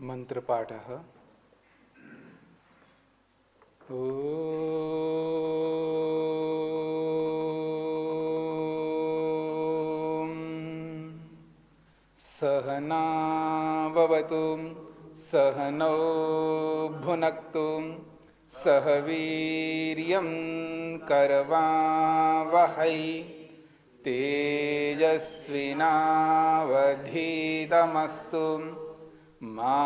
मंत्रपाठः। ॐ सहना भवतु सहनौ भुनक्तु सह वीर्यं करवावहै तेजस्विनावधीतमस्तु मा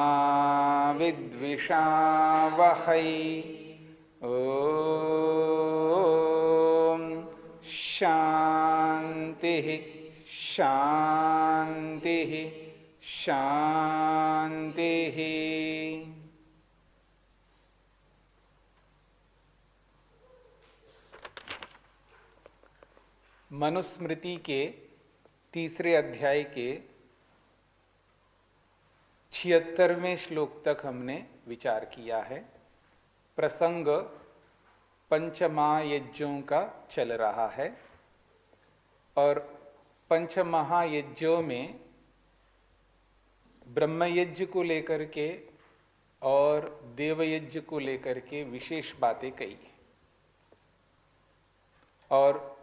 विद्विषावहै। ॐ शान्तिः शान्तिः शान्तिः। मनुस्मृति के तीसरे अध्याय के 76वें श्लोक तक हमने विचार किया है। प्रसंग पंचमहायज्ञों का चल रहा है और पंचमहायज्ञों में ब्रह्मयज्ञ को लेकर के और देवयज्ञ को लेकर के विशेष बातें कही है और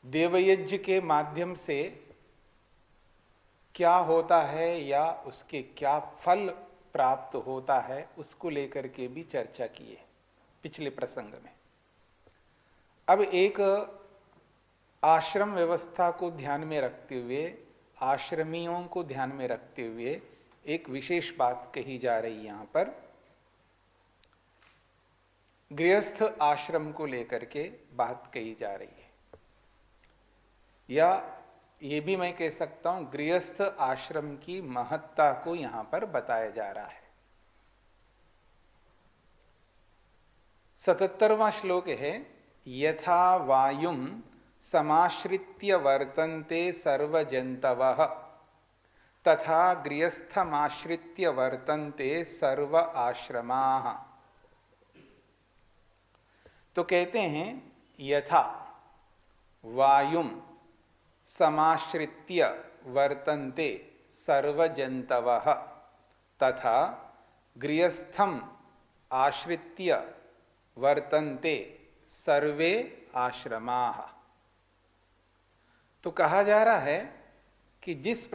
देवयज्ञ के माध्यम से क्या होता है या उसके क्या फल प्राप्त होता है उसको लेकर के भी चर्चा की है पिछले प्रसंग में। अब एक आश्रम व्यवस्था को ध्यान में रखते हुए, आश्रमियों को ध्यान में रखते हुए एक विशेष बात कही जा रही है। यहां पर गृहस्थ आश्रम को लेकर के बात कही जा रही है, या ये भी मैं कह सकता हूं गृहस्थ आश्रम की महत्ता को यहां पर बताया जा रहा है। 77वां श्लोक है, यथा वायुं समाश्रित्य वर्तन्ते सर्वजन्तवः तथा गृहस्थमाश्रित्य वर्तन्ते सर्व आश्रमाः। तो कहते हैं यथा वायुं समाश्रित्य वर्तन्ते सर्वजन्तवः तथा गृहस्थम आश्रित्य वर्तन्ते सर्वे आश्रमाः। तो कहा जा रहा है कि जिस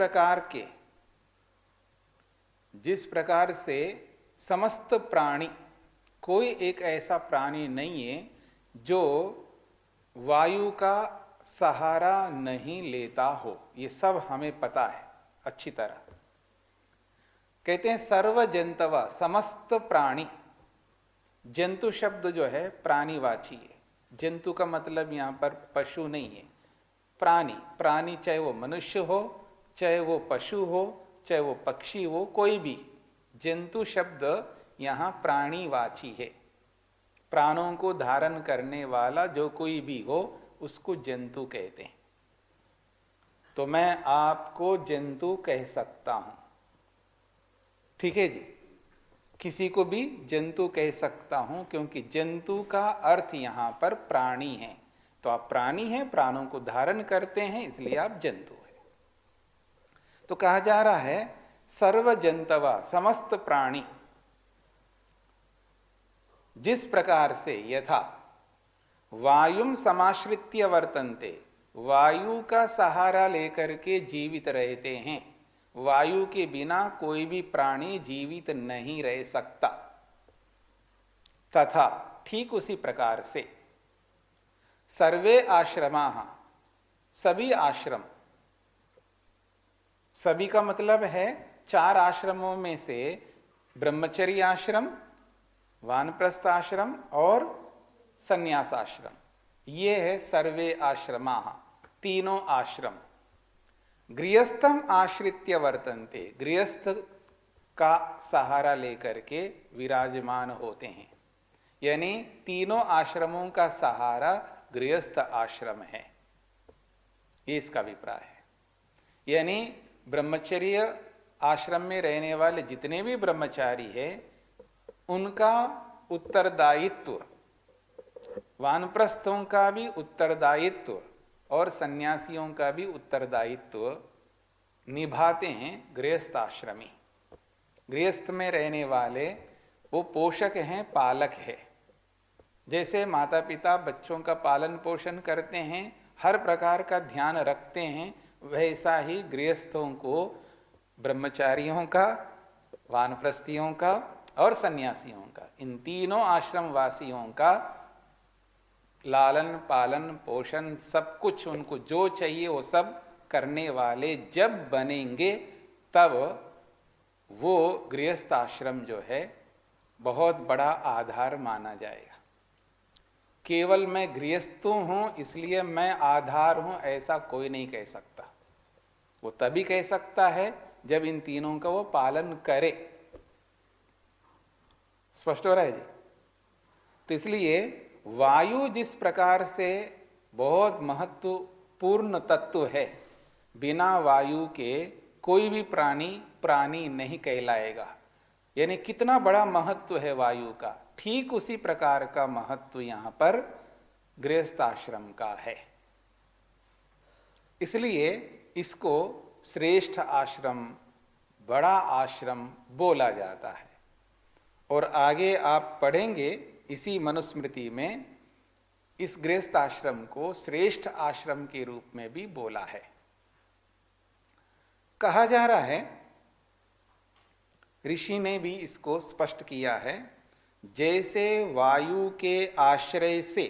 प्रकार से समस्त प्राणी, कोई एक ऐसा प्राणी नहीं है जो वायु का सहारा नहीं लेता हो, ये सब हमें पता है अच्छी तरह। कहते हैं सर्व जंतव, समस्त प्राणी। जंतु शब्द जो है प्राणीवाची है। जंतु का मतलब यहां पर पशु नहीं है, प्राणी। प्राणी चाहे वो मनुष्य हो, चाहे वो पशु हो, चाहे वो पक्षी हो, कोई भी। जंतु शब्द यहां प्राणीवाची है। प्राणों को धारण करने वाला जो कोई भी हो उसको जंतु कहते हैं। तो मैं आपको जंतु कह सकता हूं, ठीक है जी। किसी को भी जंतु कह सकता हूं क्योंकि जंतु का अर्थ यहां पर प्राणी है। तो आप प्राणी हैं, प्राणों को धारण करते हैं, इसलिए आप जंतु हैं। तो कहा जा रहा है सर्व जंतवा, समस्त प्राणी जिस प्रकार से यथा वायुम समाश्रित्य वर्तन्ते, वायु का सहारा लेकर के जीवित रहते हैं। वायु के बिना कोई भी प्राणी जीवित नहीं रह सकता। तथा ठीक उसी प्रकार से सर्वे आश्रमाः, सभी आश्रम। सभी का मतलब है 4 आश्रमों में से ब्रह्मचर्य आश्रम, वानप्रस्थ आश्रम और संन्यास आश्रम, ये है सर्वे आश्रमाः, तीनों आश्रम। गृहस्थम आश्रित्य वर्तन्ते, गृहस्थ का सहारा लेकर के विराजमान होते हैं। यानी तीनों आश्रमों का सहारा गृहस्थ आश्रम है, ये इसका अभिप्राय है। यानी ब्रह्मचर्य आश्रम में रहने वाले जितने भी ब्रह्मचारी हैं उनका उत्तरदायित्व, वानप्रस्थों का भी उत्तरदायित्व और सन्यासियों का भी उत्तरदायित्व निभाते हैं गृहस्थ आश्रमी। गृहस्थ में रहने वाले वो पोषक हैं, पालक है। जैसे माता पिता बच्चों का पालन पोषण करते हैं, हर प्रकार का ध्यान रखते हैं, वैसा ही गृहस्थों को ब्रह्मचारियों का, वानप्रस्थियों का और सन्यासियों का, इन तीनों आश्रम वासियों का लालन पालन पोषण सब कुछ, उनको जो चाहिए वो सब करने वाले जब बनेंगे, तब वो गृहस्थ आश्रम जो है बहुत बड़ा आधार माना जाएगा। केवल मैं गृहस्थ हूं इसलिए मैं आधार हूं, ऐसा कोई नहीं कह सकता। वो तभी कह सकता है जब इन तीनों का वो पालन करे। स्पष्ट हो रहा है जी? तो इसलिए वायु जिस प्रकार से बहुत महत्वपूर्ण तत्व है, बिना वायु के कोई भी प्राणी नहीं कहलाएगा। यानी कितना बड़ा महत्व है वायु का, ठीक उसी प्रकार का महत्व यहां पर गृहस्थ आश्रम का है। इसलिए इसको श्रेष्ठ आश्रम, बड़ा आश्रम बोला जाता है। और आगे आप पढ़ेंगे इसी मनुस्मृति में इस गृहस्थ आश्रम को श्रेष्ठ आश्रम के रूप में भी बोला है। कहा जा रहा है, ऋषि ने भी इसको स्पष्ट किया है, जैसे वायु के आश्रय से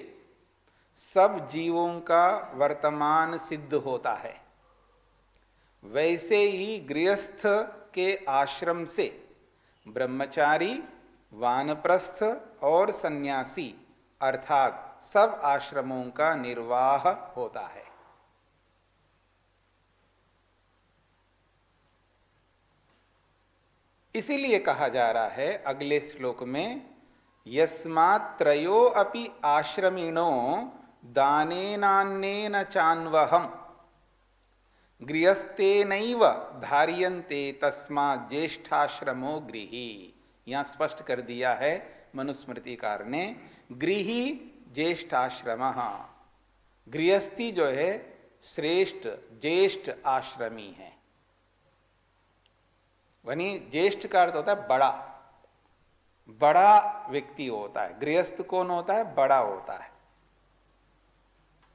सब जीवों का वर्तमान सिद्ध होता है, वैसे ही गृहस्थ के आश्रम से ब्रह्मचारी, वानप्रस्थ और सन्यासी अर्थात सब आश्रमों का निर्वाह होता है। इसीलिए कहा जा रहा है अगले श्लोक में, यस्मात् त्रयो अपि आश्रमिणो दानेनान्येन चान्वहम् गृहस्थेनैव धार्यन्ते तस्मात् ज्येष्ठाश्रमो गृही। यहां स्पष्ट कर दिया है मनुस्मृतिकार ने, गृही ज्येष्ठाश्रमः, गृहस्थी जो है श्रेष्ठ ज्येष्ठ आश्रमी है। वनी ज्येष्ठ का अर्थ होता है बड़ा, बड़ा व्यक्ति होता है। गृहस्थ कौन होता है? बड़ा होता है।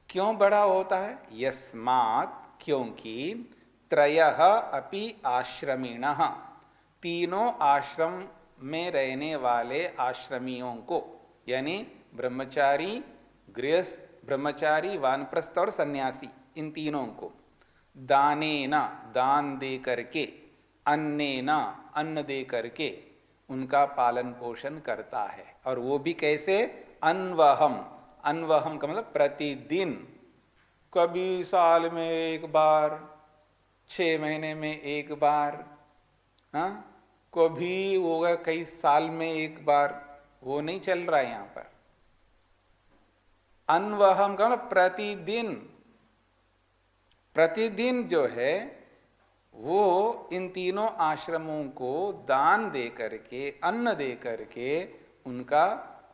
क्यों बड़ा होता है? यस्मात्, क्योंकि त्रयः अपि आश्रमिणः, तीनों आश्रम में रहने वाले आश्रमियों को, यानी ब्रह्मचारी, गृहस्थ, ब्रह्मचारी, वानप्रस्थ और सन्यासी, इन तीनों को दानेना, दान दे करके, अन्नेना, अन्न दे करके उनका पालन पोषण करता है। और वो भी कैसे? अन्वहम, अन्वहम का मतलब प्रतिदिन, कभी साल में एक बार, 6 महीने में एक बार, हाँ, कभी होगा कई साल में एक बार, वो नहीं चल रहा है यहां पर। अन्वहम का मतलब प्रतिदिन, प्रतिदिन जो है वो इन तीनों आश्रमों को दान दे करके, अन्न दे करके उनका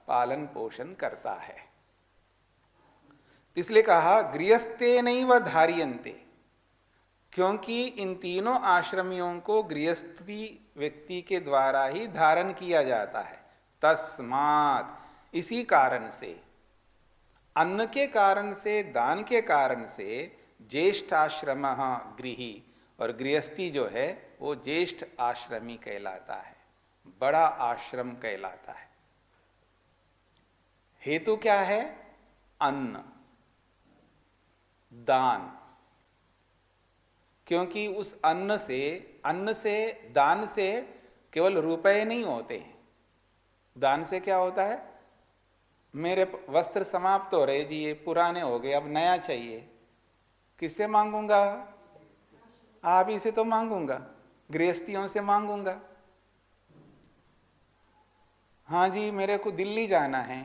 पालन पोषण करता है। इसलिए कहा गृहस्थेनैव धार्यन्ते, क्योंकि इन तीनों आश्रमियों को गृहस्थी व्यक्ति के द्वारा ही धारण किया जाता है। तस्मात्, इसी कारण से, अन्न के कारण से, दान के कारण से ज्येष्ठाश्रमः गृही, और गृहस्थी जो है वो ज्येष्ठ आश्रमी कहलाता है, बड़ा आश्रम कहलाता है। हेतु क्या है? अन्न, दान। क्योंकि उस अन्न से, दान से केवल रुपए नहीं होते हैं। दान से क्या होता है? मेरे वस्त्र समाप्त हो रहे जी, ये पुराने हो गए, अब नया चाहिए, किससे मांगूंगा? आप ही से तो मांगूंगा, गृहस्थियों से मांगूंगा। हाँ जी, मेरे को दिल्ली जाना है,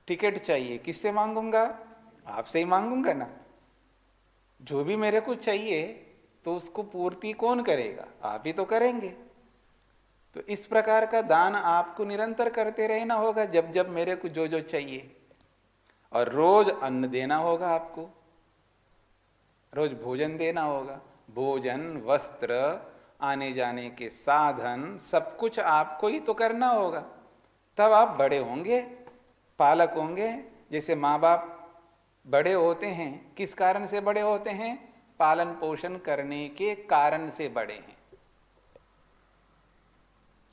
टिकट चाहिए, किससे मांगूंगा? आपसे ही मांगूंगा ना। जो भी मेरे को चाहिए तो उसको पूर्ति कौन करेगा? आप ही तो करेंगे। तो इस प्रकार का दान आपको निरंतर करते रहना होगा, जब जब मेरे को जो जो चाहिए। और रोज अन्न देना होगा आपको, रोज भोजन देना होगा। भोजन, वस्त्र आने जाने के साधन, सब कुछ आपको ही तो करना होगा, तब आप बड़े होंगे, पालक होंगे। जैसे माँ बाप बड़े होते हैं, किस कारण से बड़े होते हैं? पालन पोषण करने के कारण से बड़े हैं।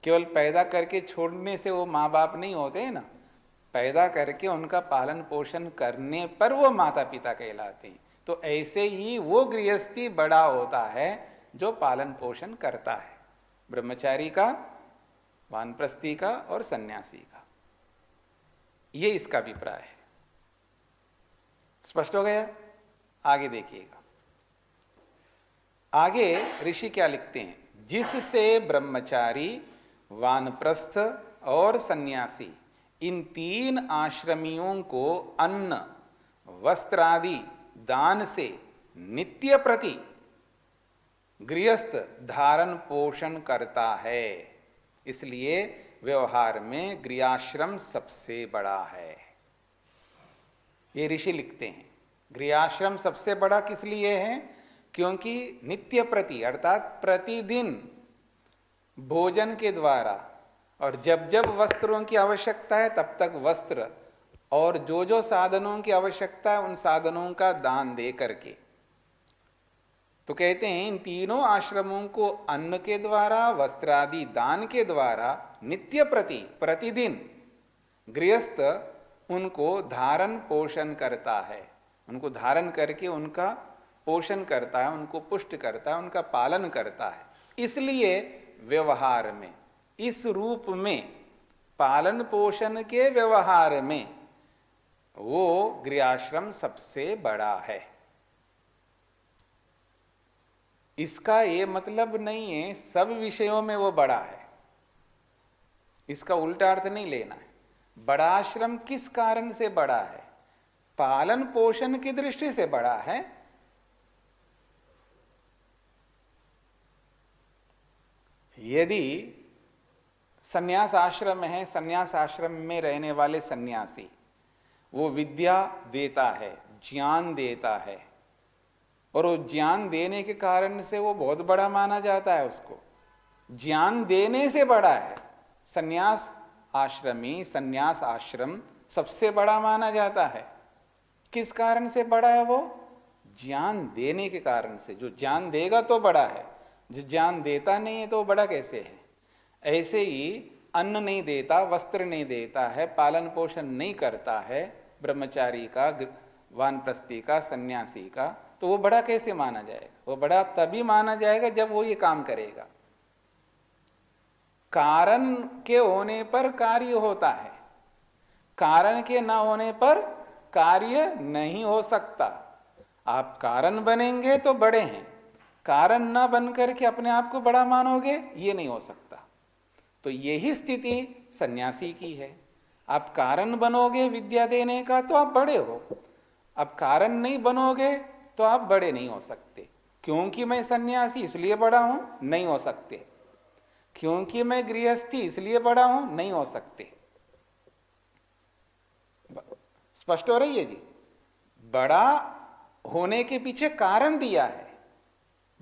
केवल पैदा करके छोड़ने से वो माँ बाप नहीं होते हैं ना, पैदा करके उनका पालन पोषण करने पर वो माता पिता कहलाते हैं। तो ऐसे ही वो गृहस्थी बड़ा होता है जो पालन पोषण करता है, ब्रह्मचारी का, वानप्रस्थी का और सन्यासी का। ये इसका अभिप्राय है। स्पष्ट हो गया? आगे देखिएगा। आगे ऋषि क्या लिखते हैं? जिससे ब्रह्मचारी, वानप्रस्थ और सन्यासी, इन तीन आश्रमियों को अन्न, वस्त्र आदि दान से नित्य प्रति गृहस्थ धारण पोषण करता है, इसलिए व्यवहार में गृहाश्रम सबसे बड़ा है। ये ऋषि लिखते हैं। गृहाश्रम सबसे बड़ा किस लिए है? क्योंकि नित्य प्रति अर्थात प्रतिदिन भोजन के द्वारा, और जब जब वस्त्रों की आवश्यकता है तब तक वस्त्र, और जो जो साधनों की आवश्यकता है उन साधनों का दान दे करके। तो कहते हैं इन तीनों आश्रमों को अन्न के द्वारा, वस्त्र आदि दान के द्वारा नित्य प्रति प्रतिदिन गृहस्थ उनको धारण पोषण करता है, उनको धारण करके उनका पोषण करता है, उनको पुष्ट करता है, उनका पालन करता है। इसलिए व्यवहार में, इस रूप में, पालन पोषण के व्यवहार में वो गृहाश्रम सबसे बड़ा है। इसका ये मतलब नहीं है सब विषयों में वो बड़ा है, इसका उल्टा अर्थ नहीं लेना है। बड़ा आश्रम किस कारण से बड़ा है? पालन पोषण की दृष्टि से बड़ा है। यदि सन्यास आश्रम है, सन्यास आश्रम में रहने वाले सन्यासी वो विद्या देता है, ज्ञान देता है, और वो ज्ञान देने के कारण से वो बहुत बड़ा माना जाता है, उसको ज्ञान देने से बड़ा है। सन्यास आश्रमी, सन्यास आश्रम सबसे बड़ा माना जाता है। किस कारण से बड़ा है? वो ज्ञान देने के कारण से। जो ज्ञान देगा तो बड़ा है, जो ज्ञान देता नहीं है तो बड़ा कैसे है? ऐसे ही अन्न नहीं देता, वस्त्र नहीं देता है, पालन पोषण नहीं करता है ब्रह्मचारी का, वानप्रस्थी का, सन्यासी का, तो वो बड़ा कैसे माना जाएगा? वो बड़ा तभी माना जाएगा जब वो ये काम करेगा। कारण के होने पर कार्य होता है, कारण के ना होने पर कार्य नहीं हो सकता। आप कारण बनेंगे तो बड़े हैं, कारण ना बन करके अपने आप को बड़ा मानोगे, ये नहीं हो सकता। तो यही स्थिति सन्यासी की है। आप कारण बनोगे विद्या देने का तो आप बड़े हो, अब कारण नहीं बनोगे तो आप बड़े नहीं हो सकते। क्योंकि मैं सन्यासी इसलिए बड़ा हूं, नहीं हो सकते। क्योंकि मैं गृहस्थी इसलिए बड़ा हूं, नहीं हो सकते। स्पष्ट हो रही है जी? बड़ा होने के पीछे कारण दिया है।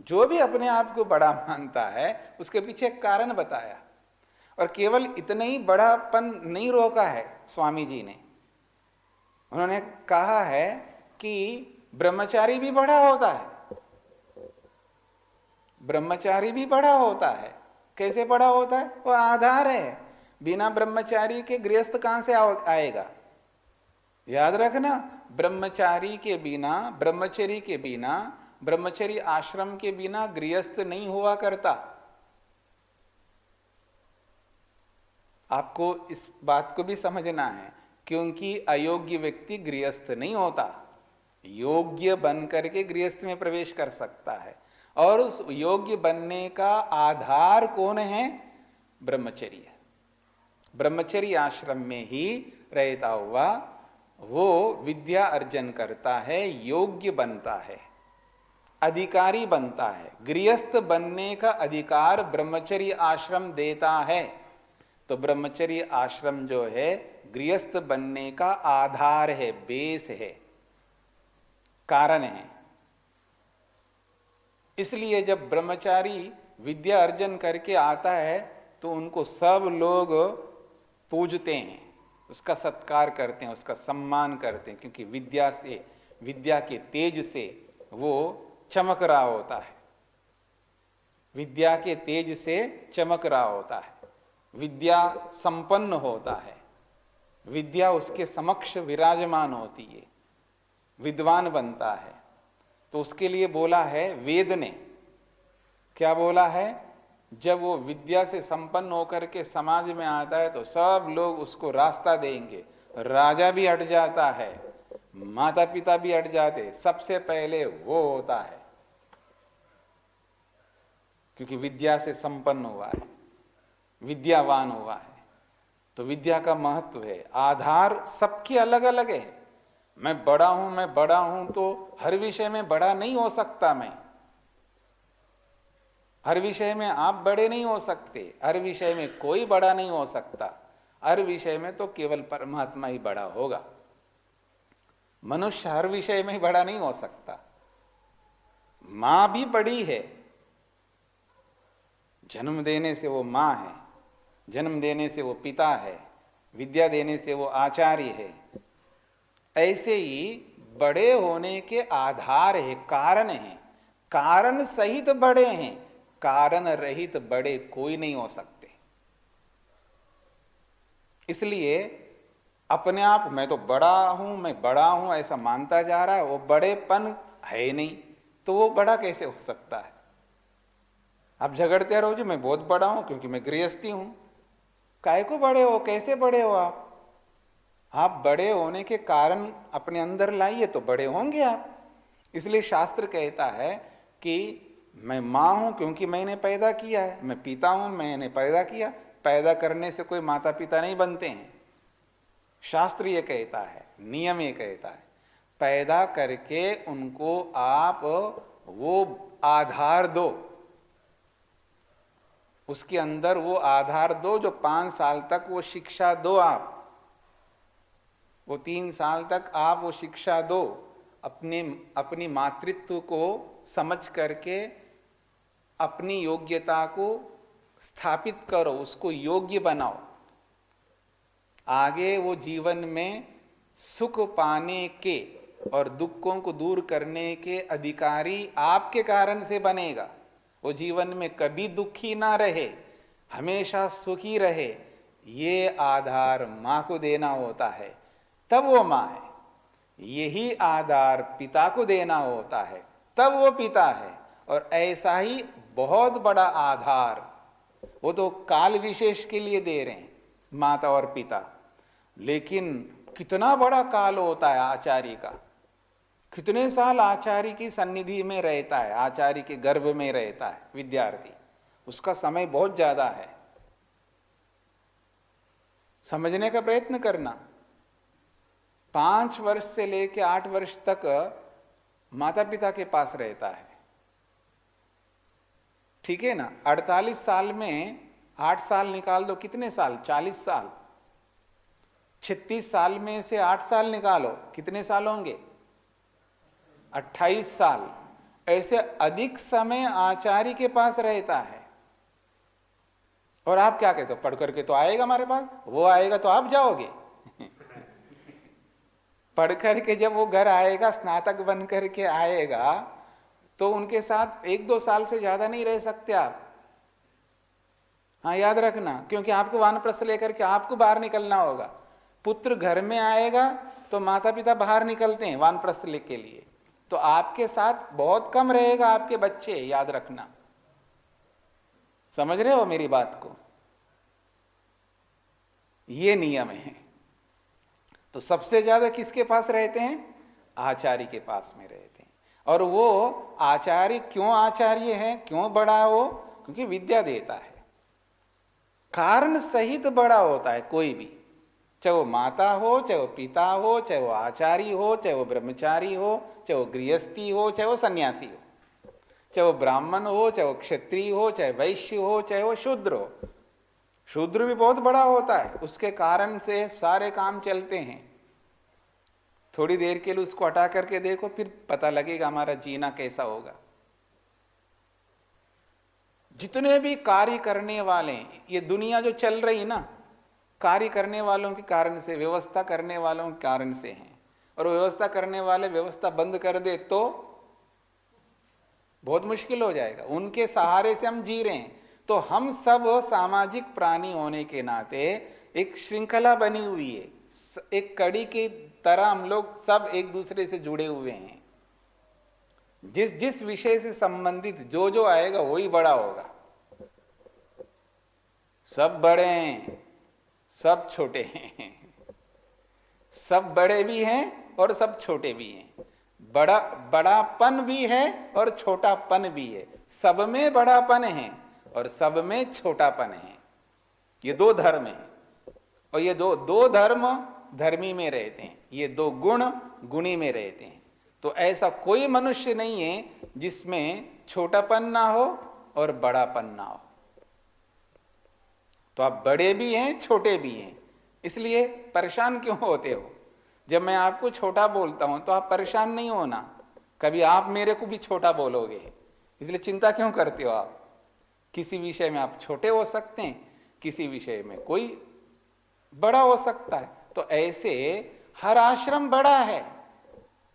जो भी अपने आप को बड़ा मानता है उसके पीछे कारण बताया, और केवल इतना ही बड़ापन नहीं रोका है स्वामी जी ने। उन्होंने कहा है कि ब्रह्मचारी भी बड़ा होता है, ब्रह्मचारी भी बड़ा होता है। कैसे बड़ा होता है? वो आधार है। बिना ब्रह्मचारी के गृहस्थ कहां से आएगा? याद रखना, ब्रह्मचारी के बिना, ब्रह्मचर्य के बिना, ब्रह्मचर्य आश्रम के बिना गृहस्थ नहीं हुआ करता। आपको इस बात को भी समझना है, क्योंकि अयोग्य व्यक्ति गृहस्थ नहीं होता, योग्य बन करके गृहस्थ में प्रवेश कर सकता है। और उस योग्य बनने का आधार कौन है? ब्रह्मचर्य। ब्रह्मचर्य आश्रम में ही रहता हुआ वो विद्या अर्जन करता है, योग्य बनता है, अधिकारी बनता है। गृहस्थ बनने का अधिकार ब्रह्मचर्य आश्रम देता है। तो ब्रह्मचर्य आश्रम जो है गृहस्थ बनने का आधार है, बेस है, कारण है। इसलिए जब ब्रह्मचारी विद्या अर्जन करके आता है तो उनको सब लोग पूजते हैं, उसका सत्कार करते हैं, उसका सम्मान करते हैं, क्योंकि विद्या से, विद्या के तेज से वो चमक रहा होता है, विद्या के तेज से चमक रहा होता है, विद्या संपन्न होता है, विद्या उसके समक्ष विराजमान होती है, विद्वान बनता है। तो उसके लिए बोला है वेद ने, क्या बोला है, जब वो विद्या से संपन्न होकर के समाज में आता है तो सब लोग उसको रास्ता देंगे, राजा भी हट जाता है, माता पिता भी हट जाते, सबसे पहले वो होता है, क्योंकि विद्या से संपन्न हुआ है, विद्यावान हुआ है। तो विद्या का महत्व है। आधार सबके अलग अलग है। मैं बड़ा हूं तो हर विषय में बड़ा नहीं हो सकता, मैं हर विषय में आप बड़े नहीं हो सकते, हर विषय में कोई बड़ा नहीं हो सकता, हर विषय में तो केवल परमात्मा ही बड़ा होगा। मनुष्य हर विषय में ही बड़ा नहीं हो सकता। मां भी बड़ी है, जन्म देने से वो मां है, जन्म देने से वो पिता है, विद्या देने से वो आचार्य है। ऐसे ही बड़े होने के आधार है, कारण है, कारण सहित बड़े हैं, कारण रहित बड़े कोई नहीं हो सकते। इसलिए अपने आप मैं तो मैं बड़ा हूं ऐसा मानता जा रहा है, वो बड़ेपन है ही नहीं, तो वो बड़ा कैसे हो सकता है। आप झगड़ते रहो जी मैं बहुत बड़ा हूं क्योंकि मैं गृहस्थी हूं। काहे को बड़े हो, कैसे बड़े हो आप बड़े होने के कारण अपने अंदर लाइए तो बड़े होंगे आप। इसलिए शास्त्र कहता है कि मैं मां हूं क्योंकि मैंने पैदा किया है, मैं पिता हूं मैंने पैदा किया। पैदा करने से कोई माता पिता नहीं बनते हैं, शास्त्र ये कहता है, नियम ये कहता है। पैदा करके उनको आप वो आधार दो, उसके अंदर वो आधार दो जो 5 साल तक वो शिक्षा दो, आप वो 3 साल तक आप वो शिक्षा दो, अपनी मातृत्व को समझ करके अपनी योग्यता को स्थापित करो, उसको योग्य बनाओ। आगे वो जीवन में सुख पाने के और दुखों को दूर करने के अधिकारी आपके कारण से बनेगा। वो जीवन में कभी दुखी ना रहे, हमेशा सुखी रहे, ये आधार मां को देना होता है, तब वो मां है। यही आधार पिता को देना होता है, तब वो पिता है। और ऐसा ही बहुत बड़ा आधार वो तो काल विशेष के लिए दे रहे हैं, माता और पिता। लेकिन कितना बड़ा काल होता है आचार्य का, कितने साल आचार्य की सन्निधि में रहता है, आचार्य के गर्भ में रहता है विद्यार्थी, उसका समय बहुत ज्यादा है। समझने का प्रयत्न करना। 5 वर्ष से लेकर 8 वर्ष तक माता पिता के पास रहता है, ठीक है ना। 48 साल में 8 साल निकाल दो, कितने साल, 40 साल। 36 साल में से 8 साल निकालो, कितने साल होंगे, 28 साल। ऐसे अधिक समय आचार्य के पास रहता है। और आप क्या कहते हो, पढ़ करके तो आएगा हमारे पास, वो आएगा तो आप जाओगे। पढ़ करके जब वो घर आएगा, स्नातक बन करके आएगा, तो उनके साथ 1-2 साल से ज्यादा नहीं रह सकते आप। हाँ याद रखना, क्योंकि आपको वानप्रस्थ लेकर के आपको बाहर निकलना होगा। पुत्र घर में आएगा तो माता पिता बाहर निकलते हैं वानप्रस्थ के लिए, तो आपके साथ बहुत कम रहेगा आपके बच्चे, याद रखना। समझ रहे हो मेरी बात को, ये नियम है। तो सबसे ज्यादा किसके पास रहते हैं, आचार्य के पास में रहते हैं। और वो आचार्य क्यों आचार्य है, क्यों बड़ा हो, क्योंकि विद्या देता है, कारण सहित बड़ा होता है कोई भी, चाहे वो माता हो, चाहे वो पिता हो, चाहे वो आचार्य हो, चाहे वो ब्रह्मचारी हो, चाहे वो गृहस्थी हो, चाहे वो सन्यासी हो, चाहे वो ब्राह्मण हो, चाहे वो क्षत्रिय हो, चाहे वैश्य हो, चाहे वो शूद्र हो। शूद्र भी बहुत बड़ा होता है, उसके कारण से सारे काम चलते हैं। थोड़ी देर के लिए उसको हटा करके देखो, फिर पता लगेगा हमारा जीना कैसा होगा। जितने भी कार्य करने वाले, ये दुनिया जो चल रही ना, कार्य करने वालों के कारण से, व्यवस्था करने वालों के कारण से है। और व्यवस्था करने वाले व्यवस्था बंद कर दे तो बहुत मुश्किल हो जाएगा। उनके सहारे से हम जी रहे हैं। तो हम सब सामाजिक प्राणी होने के नाते एक श्रृंखला बनी हुई है, एक कड़ी की तरह हम लोग सब एक दूसरे से जुड़े हुए हैं। जिस जिस विषय से संबंधित जो जो आएगा वही बड़ा होगा। सब बड़े हैं, सब छोटे हैं, सब बड़े भी हैं और सब छोटे भी हैं। बड़ापन भी है और छोटापन भी है। सब में बड़ापन है और सब में छोटापन है। ये दो धर्म हैं और ये दो धर्म धर्मी में रहते हैं, ये दो गुण गुणी में रहते हैं। तो ऐसा कोई मनुष्य नहीं है जिसमें छोटापन ना हो और बड़ापन ना हो। तो आप बड़े भी हैं, छोटे भी हैं, इसलिए परेशान क्यों होते हो? जब मैं आपको छोटा बोलता हूं तो आप परेशान नहीं होना। कभी आप मेरे को भी छोटा बोलोगे, इसलिए चिंता क्यों करते हो आप? किसी विषय में आप छोटे हो सकते हैं, किसी विषय में कोई बड़ा हो सकता है। तो ऐसे हर आश्रम बड़ा है,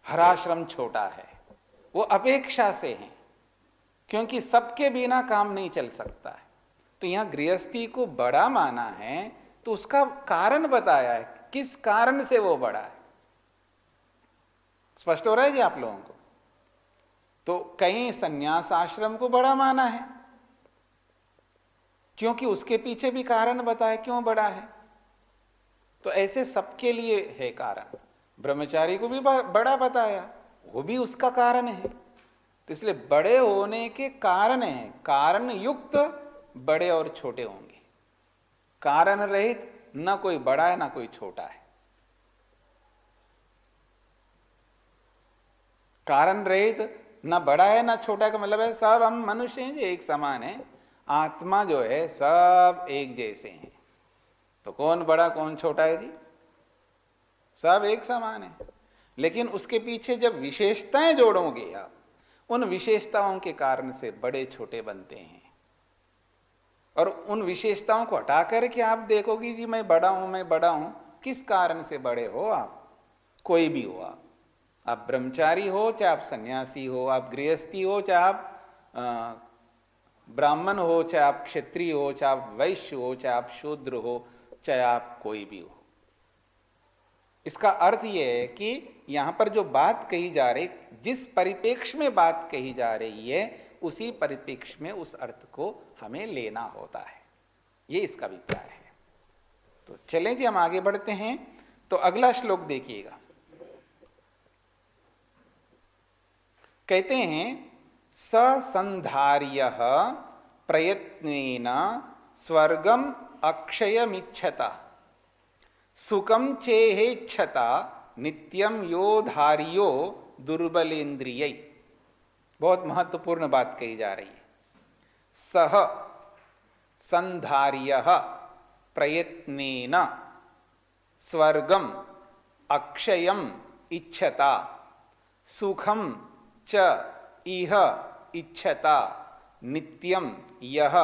हर आश्रम छोटा है। वो अपेक्षा से है, क्योंकि सबके बिना काम नहीं चल सकता है। तो यहां गृहस्थी को बड़ा माना है तो उसका कारण बताया है, किस कारण से वो बड़ा है। स्पष्ट हो रहा है जी आप लोगों को? तो कहीं संन्यास आश्रम को बड़ा माना है क्योंकि उसके पीछे भी कारण बताया क्यों बड़ा है। तो ऐसे सबके लिए है कारण। ब्रह्मचारी को भी बड़ा बताया, वो भी उसका कारण है। तो इसलिए बड़े होने के कारण है, कारण युक्त बड़े और छोटे होंगे। कारण रहित ना कोई बड़ा है ना कोई छोटा है। कारण रहित ना बड़ा है ना छोटा का मतलब है सब हम मनुष्य हैं, एक समान है। आत्मा जो है सब एक जैसे हैं। तो कौन बड़ा कौन छोटा है जी? सब एक समान है। लेकिन उसके पीछे जब विशेषताएं जोड़ोगे आप, उन विशेषताओं के कारण से बड़े छोटे बनते हैं। और उन विशेषताओं को हटा करके आप देखोगे जी मैं बड़ा हूं, मैं बड़ा हूं। किस कारण से बड़े हो आप? कोई भी हो आप ब्रह्मचारी हो, चाहे आप सन्यासी हो, आप गृहस्थी हो, चाहे आप ब्राह्मण हो, चाहे आप क्षत्रिय हो, चाहे आप वैश्य हो, चाहे आप शूद्र हो, चाहे आप कोई भी हो। इसका अर्थ यह है कि यहां पर जो बात कही जा रही, जिस परिप्रेक्ष्य में बात कही जा रही है, उसी परिप्रेक्ष्य में उस अर्थ को हमें लेना होता है। ये इसका अभिप्राय है। तो चलें जी हम आगे बढ़ते हैं। तो अगला श्लोक देखिएगा। कहते हैं ससंधार्यः प्रयत्नेन स्वर्गम अक्षयमिच्छता सुखम चेहेच्छता नित्यम यो धार्यो दुर्बलेन्द्रियै। बहुत महत्वपूर्ण बात कही जा रही है। सह संधार्यः प्रयत्नेन स्वर्गम अक्षयम इच्छता सुखम च इह इच्छता नित्यम यह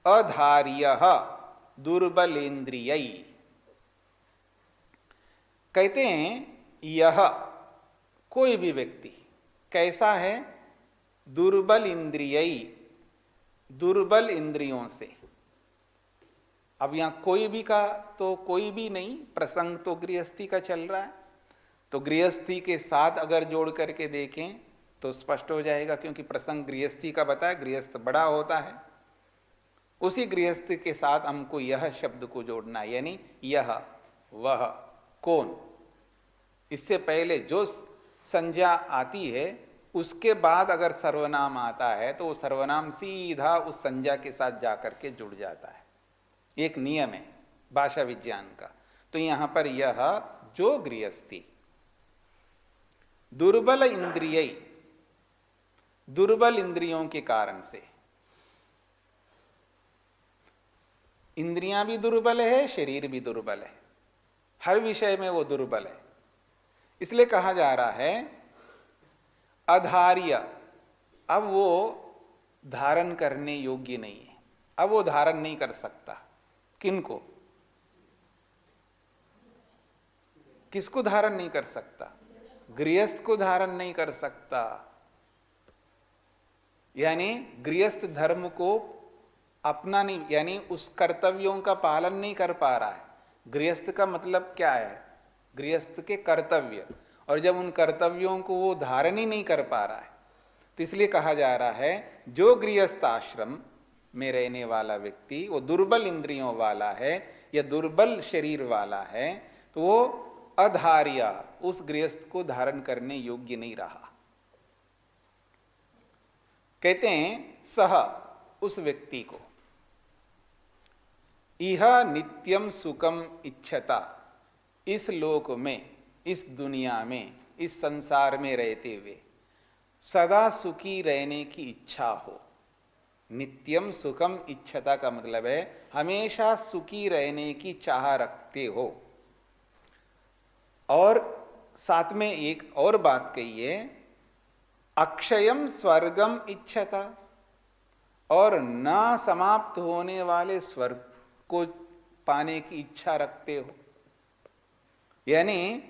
अधार्यः दुर्बलेन्द्रियै। कहते हैं यह कोई भी व्यक्ति कैसा है? दुर्बल इंद्रियई, दुर्बल इंद्रियों से। अब यहां कोई भी का तो कोई भी नहीं, प्रसंग तो गृहस्थी का चल रहा है। तो गृहस्थी के साथ अगर जोड़ करके देखें तो स्पष्ट हो जाएगा, क्योंकि प्रसंग गृहस्थी का बताया, गृहस्थ बड़ा होता है। उसी गृहस्थ के साथ हमको यह शब्द को जोड़ना है, यानी यह वह कौन। इससे पहले जो संज्ञा आती है उसके बाद अगर सर्वनाम आता है तो वो सर्वनाम सीधा उस संज्ञा के साथ जाकर के जुड़ जाता है। एक नियम है भाषा विज्ञान का। तो यहां पर यह जो गृहस्थी दुर्बल इंद्रिय, दुर्बल इंद्रियों के कारण से, इंद्रियां भी दुर्बल है, शरीर भी दुर्बल है, हर विषय में वो दुर्बल है। इसलिए कहा जा रहा है अधार्य। अब वो धारण करने योग्य नहीं है। अब वो धारण नहीं कर सकता। किनको? किसको धारण नहीं कर सकता? गृहस्थ को धारण नहीं कर सकता। यानी गृहस्थ धर्म को अपना नहीं, यानी उस कर्तव्यों का पालन नहीं कर पा रहा है। गृहस्थ का मतलब क्या है? गृहस्थ के कर्तव्य, और जब उन कर्तव्यों को वो धारण ही नहीं कर पा रहा है, तो इसलिए कहा जा रहा है जो गृहस्थ आश्रम में रहने वाला व्यक्ति वो दुर्बल इंद्रियों वाला है या दुर्बल शरीर वाला है, तो वो अधार्या, उस गृहस्थ को धारण करने योग्य नहीं रहा। कहते हैं सह, उस व्यक्ति को, इह नित्यम सुखम इच्छता, इस लोक में, इस दुनिया में, इस संसार में रहते हुए सदा सुखी रहने की इच्छा हो। नित्यम सुखम इच्छता का मतलब है हमेशा सुखी रहने की चाह रखते हो। और साथ में एक और बात कही है, अक्षयम स्वर्गम इच्छता, और ना समाप्त होने वाले स्वर्ग को पाने की इच्छा रखते हो। यानी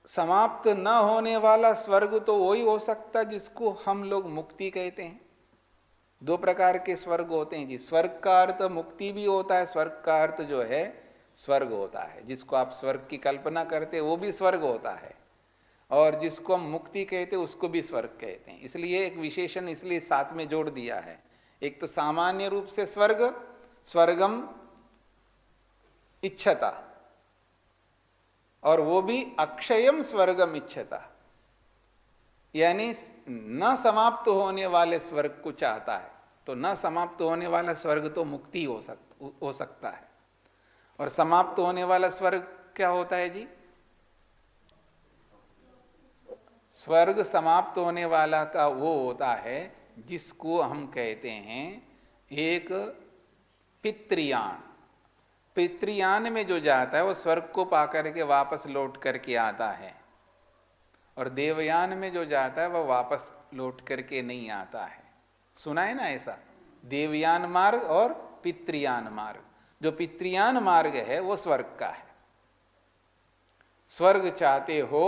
समाप्त न होने वाला स्वर्ग तो वही हो सकता जिसको हम लोग मुक्ति कहते हैं। दो प्रकार के स्वर्ग होते हैं जी। स्वर्ग का अर्थ मुक्ति भी होता है, स्वर्ग का अर्थ जो है स्वर्ग होता है। जिसको आप स्वर्ग की कल्पना करते हैं वो भी स्वर्ग होता है, और जिसको हम मुक्ति कहते हैं उसको भी स्वर्ग कहते हैं। इसलिए एक विशेषण इसलिए साथ में जोड़ दिया है। एक तो सामान्य रूप से स्वर्ग, स्वर्गम इच्छता, और वो भी अक्षयम स्वर्गम इच्छता, यानी न समाप्त होने वाले स्वर्ग को चाहता है। तो न समाप्त होने वाला स्वर्ग तो मुक्ति हो सकता है, और समाप्त होने वाला स्वर्ग क्या होता है जी? स्वर्ग समाप्त होने वाला का वो होता है जिसको हम कहते हैं एक पितृयान। पितृयान में जो जाता है वो स्वर्ग को पाकर के वापस लौट करके आता है, और देवयान में जो जाता है वह वापस लौट करके नहीं आता है। सुना है ना ऐसा? देवयान मार्ग और पितृयान मार्ग। जो पितृयान मार्ग है वो स्वर्ग का है। स्वर्ग चाहते हो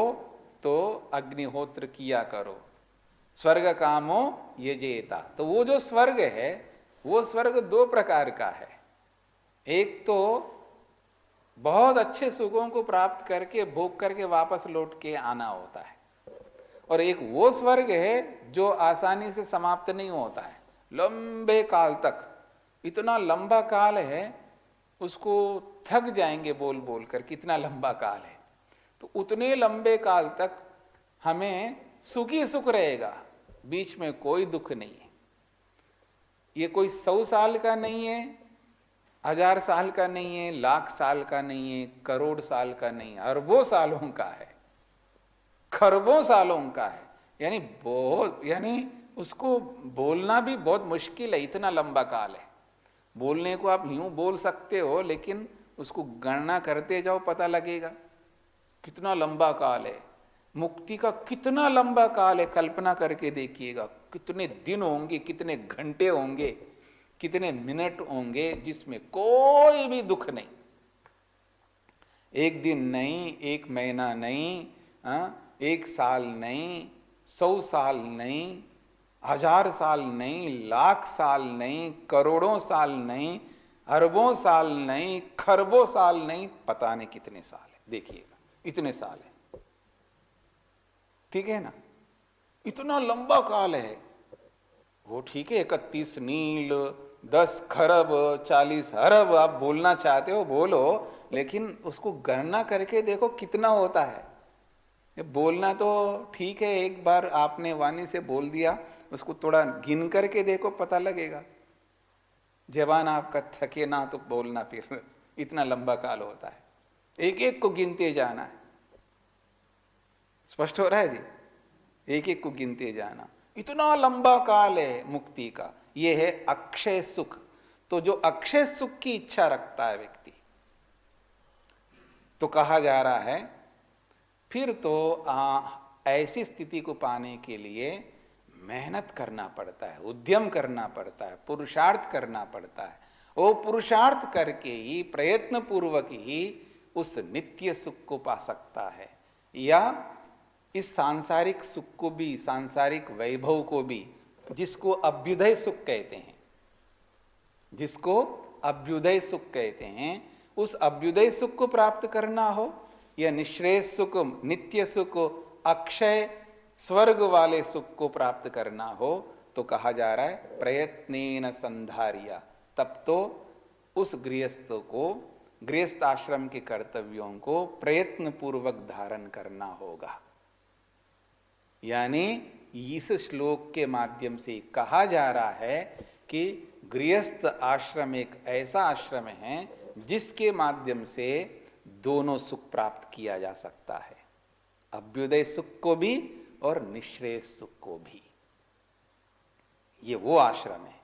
तो अग्निहोत्र किया करो, स्वर्ग कामो यजेता। तो वो जो स्वर्ग है वो स्वर्ग दो प्रकार का है। एक तो बहुत अच्छे सुखों को प्राप्त करके भोग करके वापस लौट के आना होता है, और एक वो स्वर्ग है जो आसानी से समाप्त नहीं होता है, लंबे काल तक। इतना लंबा काल है, उसको थक जाएंगे बोल बोल कर कितना लंबा काल है। तो उतने लंबे काल तक हमें सुख ही सुख रहेगा, बीच में कोई दुख नहीं है। ये कोई 100 साल का नहीं है, 1000 साल का नहीं है, लाख साल का नहीं है, करोड़ साल का नहीं है, अरबों सालों का है, खरबों सालों का है। यानी बहुत, यानी उसको बोलना भी बहुत मुश्किल है, इतना लंबा काल है। बोलने को आप यूं बोल सकते हो, लेकिन उसको गणना करते जाओ पता लगेगा कितना लंबा काल है। मुक्ति का कितना लंबा काल है, कल्पना करके देखिएगा। कितने दिन होंगे, कितने घंटे होंगे, कितने मिनट होंगे जिसमें कोई भी दुख नहीं। एक दिन नहीं, एक महीना नहीं, एक साल नहीं, 100 साल नहीं, 1000 साल नहीं, लाख साल नहीं, करोड़ों साल नहीं, अरबों साल नहीं, खरबों साल नहीं, पता नहीं कितने साल है। देखिएगा इतने साल है, ठीक है ना? इतना लंबा काल है वो। ठीक है, 31 नील, 10 खरब, 40 अरब आप बोलना चाहते हो बोलो, लेकिन उसको गणना करके देखो कितना होता है। ये बोलना तो ठीक है, एक बार आपने वाणी से बोल दिया, उसको थोड़ा गिन करके देखो पता लगेगा। जवान आपका थके ना तो बोलना, फिर इतना लंबा काल होता है, एक एक को गिनते जाना है। स्पष्ट हो रहा है जी? एक एक को गिनते जाना, इतना लंबा काल है मुक्ति का। यह है अक्षय सुख। तो जो अक्षय सुख की इच्छा रखता है व्यक्ति, तो कहा जा रहा है फिर तो ऐसी स्थिति को पाने के लिए मेहनत करना पड़ता है, उद्यम करना पड़ता है, पुरुषार्थ करना पड़ता है। वो पुरुषार्थ करके ही, प्रयत्न पूर्वक ही उस नित्य सुख को पा सकता है, या इस सांसारिक सुख को भी, सांसारिक वैभव को भी, जिसको अभ्युदय सुख कहते हैं, जिसको अभ्युदय सुख कहते हैं, उस अभ्युदय सुख को प्राप्त करना हो, या निःश्रेय सुख, नित्य सुख, अक्षय स्वर्ग वाले सुख को प्राप्त करना हो, तो कहा जा रहा है प्रयत्नेन संधार्य। तब तो उस गृहस्थ को, गृहस्थ आश्रम के कर्तव्यों को प्रयत्न पूर्वक धारण करना होगा। यानी इस श्लोक के माध्यम से कहा जा रहा है कि गृहस्थ आश्रम एक ऐसा आश्रम है जिसके माध्यम से दोनों सुख प्राप्त किया जा सकता है, अभ्युदय सुख को भी और निःश्रेय सुख को भी। ये वो आश्रम है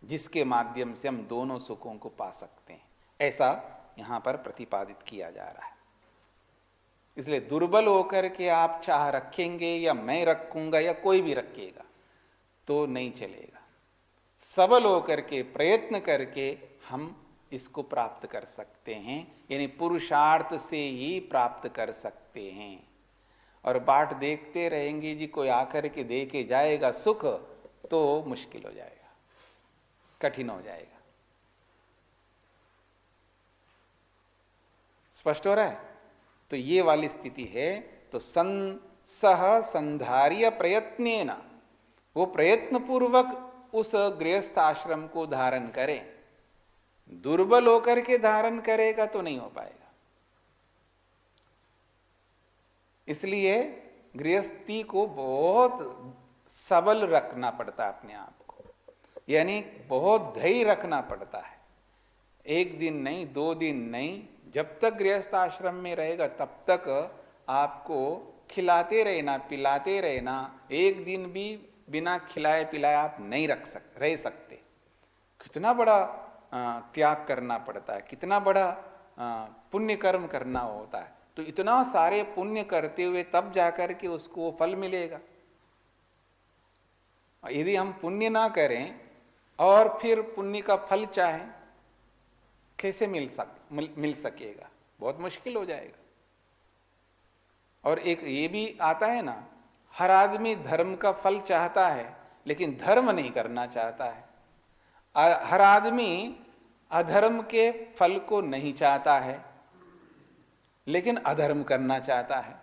जिसके माध्यम से हम दोनों सुखों को पा सकते हैं, ऐसा यहां पर प्रतिपादित किया जा रहा है। इसलिए दुर्बल होकर के आप चाह रखेंगे, या मैं रखूंगा, या कोई भी रखेगा, तो नहीं चलेगा। सबल होकर के, प्रयत्न करके हम इसको प्राप्त कर सकते हैं, यानी पुरुषार्थ से ही प्राप्त कर सकते हैं। और बाट देखते रहेंगे जी, कोई आकर के दे के जाएगा सुख, तो मुश्किल हो जाएगा, कठिन हो जाएगा। स्पष्ट हो रहा है? तो ये वाली स्थिति है। तो सह संधार्य प्रयत्नेन, वो प्रयत्न पूर्वक उस गृहस्थ आश्रम को धारण करें। दुर्बल होकर के धारण करेगा तो नहीं हो पाएगा। इसलिए गृहस्थी को बहुत सबल रखना पड़ता है अपने आप को, यानी बहुत धैर्य रखना पड़ता है। एक दिन नहीं, 2 दिन नहीं, जब तक गृहस्थ आश्रम में रहेगा तब तक आपको खिलाते रहना, पिलाते रहना। एक दिन भी बिना खिलाए पिलाए आप नहीं रह सकते। कितना बड़ा त्याग करना पड़ता है, कितना बड़ा पुण्य कर्म करना होता है। तो इतना सारे पुण्य करते हुए तब जाकर के उसको फल मिलेगा। यदि हम पुण्य ना करें और फिर पुण्य का फल चाहें, कैसे मिल सकेगा? बहुत मुश्किल हो जाएगा। और एक ये भी आता है ना, हर आदमी धर्म का फल चाहता है लेकिन धर्म नहीं करना चाहता है। हर आदमी अधर्म के फल को नहीं चाहता है लेकिन अधर्म करना चाहता है।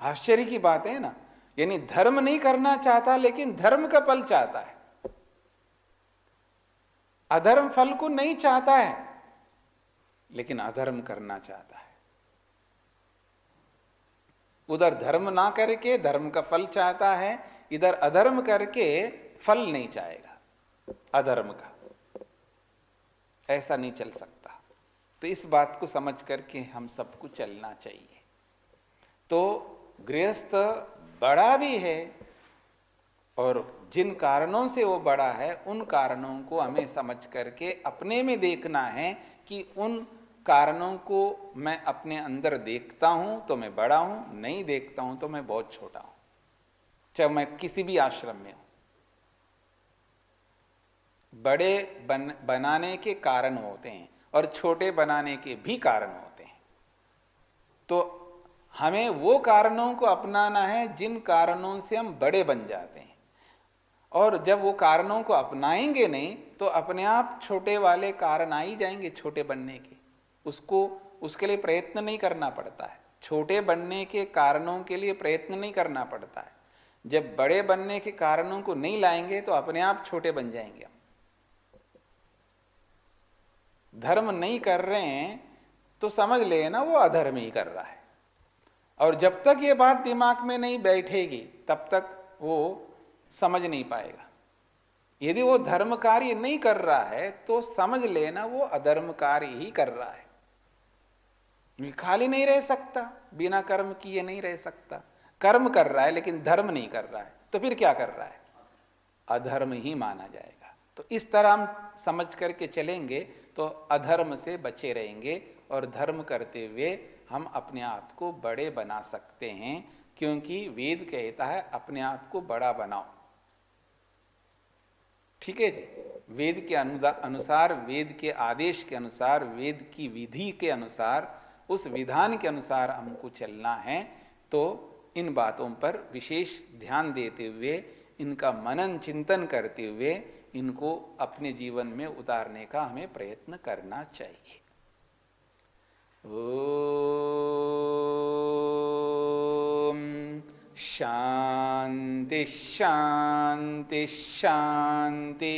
आश्चर्य की बात है ना, यानी धर्म नहीं करना चाहता लेकिन धर्म का फल चाहता है, अधर्म फल को नहीं चाहता है लेकिन अधर्म करना चाहता है। उधर धर्म ना करके धर्म का फल चाहता है, इधर अधर्म करके फल नहीं चाहेगा अधर्म का। ऐसा नहीं चल सकता। तो इस बात को समझ करके हम सबको चलना चाहिए। तो गृहस्थ बड़ा भी है और जिन कारणों से वो बड़ा है उन कारणों को हमें समझ करके अपने में देखना है कि उन कारणों को मैं अपने अंदर देखता हूं तो मैं बड़ा हूं, नहीं देखता हूं तो मैं बहुत छोटा हूं। चाहे मैं किसी भी आश्रम में हूं, बड़े बनाने के कारण होते हैं और छोटे बनाने के भी कारण होते हैं। तो हमें वो कारणों को अपनाना है जिन कारणों से हम बड़े बन जाते हैं। और जब वो कारणों को अपनाएंगे नहीं तो अपने आप छोटे वाले कारण आ ही जाएंगे छोटे बनने के। उसके लिए प्रयत्न नहीं करना पड़ता है। छोटे बनने के कारणों के लिए प्रयत्न नहीं करना पड़ता है। जब बड़े बनने के कारणों को नहीं लाएंगे तो अपने आप छोटे बन जाएंगे। धर्म नहीं कर रहे हैं तो समझ लेना वो अधर्म ही कर रहा है। और जब तक ये बात दिमाग में नहीं बैठेगी तब तक वो समझ नहीं पाएगा। यदि वो धर्म कार्य नहीं कर रहा है तो समझ लेना वो अधर्म कार्य ही कर रहा है। खाली नहीं रह सकता, बिना कर्म किए नहीं रह सकता। कर्म कर रहा है लेकिन धर्म नहीं कर रहा है तो फिर क्या कर रहा है? अधर्म ही माना जाएगा। तो इस तरह हम समझ करके चलेंगे तो अधर्म से बचे रहेंगे और धर्म करते हुए हम अपने आप को बड़े बना सकते हैं। क्योंकि वेद कहता है अपने आप को बड़ा बनाओ। ठीक है जी, वेद के अनुसार, वेद के आदेश के अनुसार, वेद की विधि के अनुसार, उस विधान के अनुसार हमको चलना है। तो इन बातों पर विशेष ध्यान देते हुए, इनका मनन चिंतन करते हुए, इनको अपने जीवन में उतारने का हमें प्रयत्न करना चाहिए। ओम शांति शांति शांति।